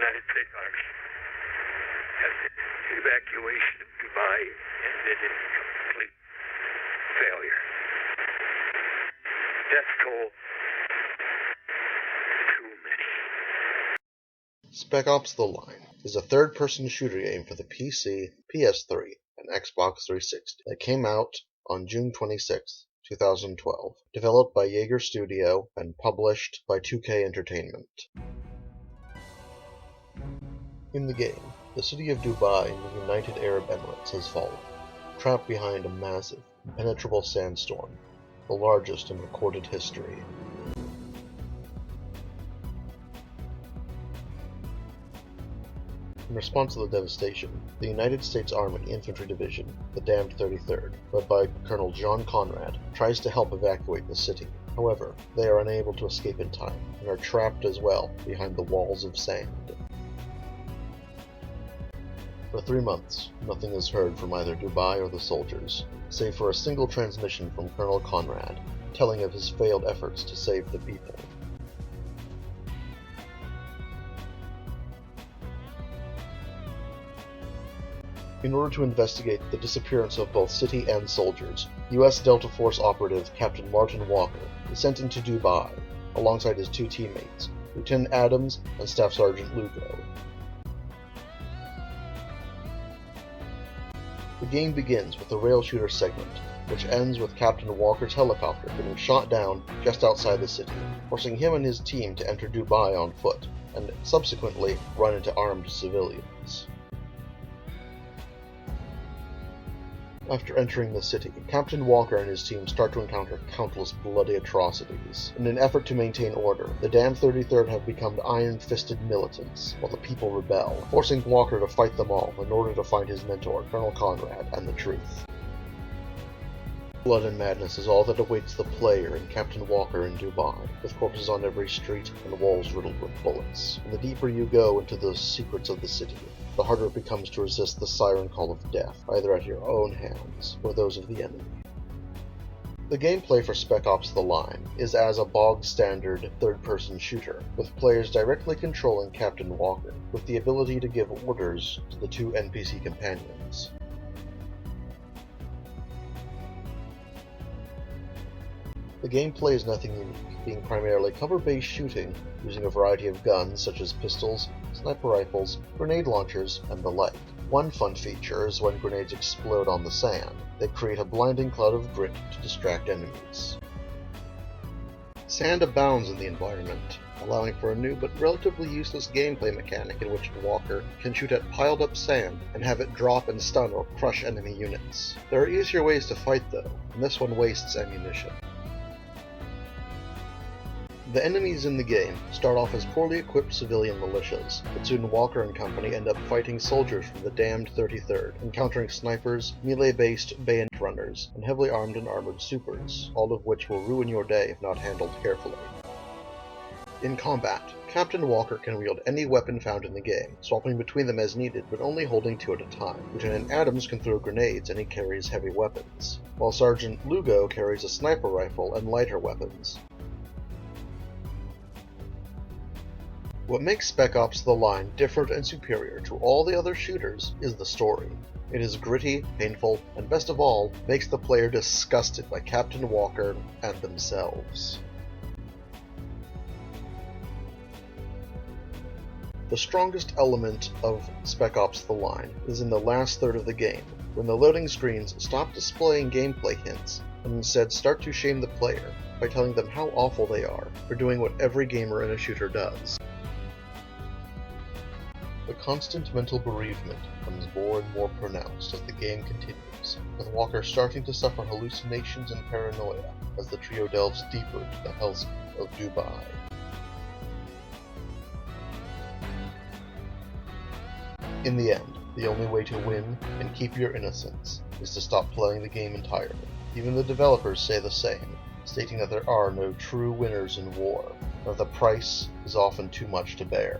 United States Army has the evacuation of Dubai ended in complete failure. Death toll, too many. Spec Ops: The Line is a third-person shooter game for the PC, PS3, and Xbox 360 that came out on June 26, 2012, developed by Jaeger Studio and published by 2K Entertainment. In the game, the city of Dubai in the United Arab Emirates has fallen, trapped behind a massive, impenetrable sandstorm, the largest in recorded history. In response to the devastation, the United States Army Infantry Division, the Damned 33rd, led by Colonel John Conrad, tries to help evacuate the city. However, they are unable to escape in time, and are trapped as well behind the walls of sand. For 3 months, nothing is heard from either Dubai or the soldiers, save for a single transmission from Colonel Conrad, telling of his failed efforts to save the people. In order to investigate the disappearance of both city and soldiers, U.S. Delta Force operative Captain Martin Walker is sent into Dubai, alongside his 2 teammates, Lieutenant Adams and Staff Sergeant Lugo. The game begins with a rail shooter segment, which ends with Captain Walker's helicopter getting shot down just outside the city, forcing him and his team to enter Dubai on foot, and subsequently run into armed civilians. After entering the city, Captain Walker and his team start to encounter countless bloody atrocities. In an effort to maintain order, the Damned 33rd have become iron-fisted militants, while the people rebel, forcing Walker to fight them all in order to find his mentor, Colonel Conrad, and the truth. Blood and madness is all that awaits the player in Captain Walker in Dubai, with corpses on every street and walls riddled with bullets. And the deeper you go into the secrets of the city, the harder it becomes to resist the siren call of death, either at your own hands or those of the enemy. The gameplay for Spec Ops: The Line is as a bog-standard third-person shooter, with players directly controlling Captain Walker, with the ability to give orders to the 2 NPC companions. The gameplay is nothing unique, being primarily cover-based shooting using a variety of guns such as pistols, sniper rifles, grenade launchers, and the like. One fun feature is when grenades explode on the sand, they create a blinding cloud of grit to distract enemies. Sand abounds in the environment, allowing for a new but relatively useless gameplay mechanic in which Walker can shoot at piled up sand and have it drop and stun or crush enemy units. There are easier ways to fight though, and this one wastes ammunition. The enemies in the game start off as poorly equipped civilian militias, but soon Walker and company end up fighting soldiers from the Damned 33rd, encountering snipers, melee-based bayonet runners, and heavily armed and armored supers, all of which will ruin your day if not handled carefully. In combat, Captain Walker can wield any weapon found in the game, swapping between them as needed but only holding 2 at a time. Lieutenant Adams can throw grenades and he carries heavy weapons, while Sergeant Lugo carries a sniper rifle and lighter weapons. What makes Spec Ops: The Line different and superior to all the other shooters is the story. It is gritty, painful, and best of all, makes the player disgusted by Captain Walker and themselves. The strongest element of Spec Ops: The Line is in the last third of the game, when the loading screens stop displaying gameplay hints and instead start to shame the player by telling them how awful they are for doing what every gamer in a shooter does. The constant mental bereavement becomes more and more pronounced as the game continues, with Walker starting to suffer hallucinations and paranoia as the trio delves deeper into the hellscape of Dubai. In the end, the only way to win and keep your innocence is to stop playing the game entirely. Even the developers say the same, stating that there are no true winners in war, and that the price is often too much to bear.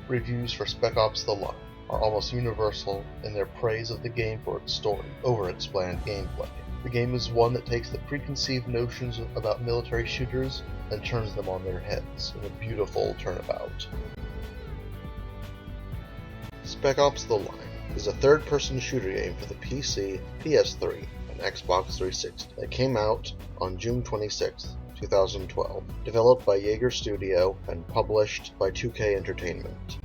Reviews for Spec Ops: The Line are almost universal in their praise of the game for its story over its bland gameplay. The game is one that takes the preconceived notions about military shooters and turns them on their heads in a beautiful turnabout. Spec Ops: The Line is a third-person shooter game for the PC, PS3, and Xbox 360 that came out on June 26, 2012, developed by Jaeger Studio and published by 2K Entertainment.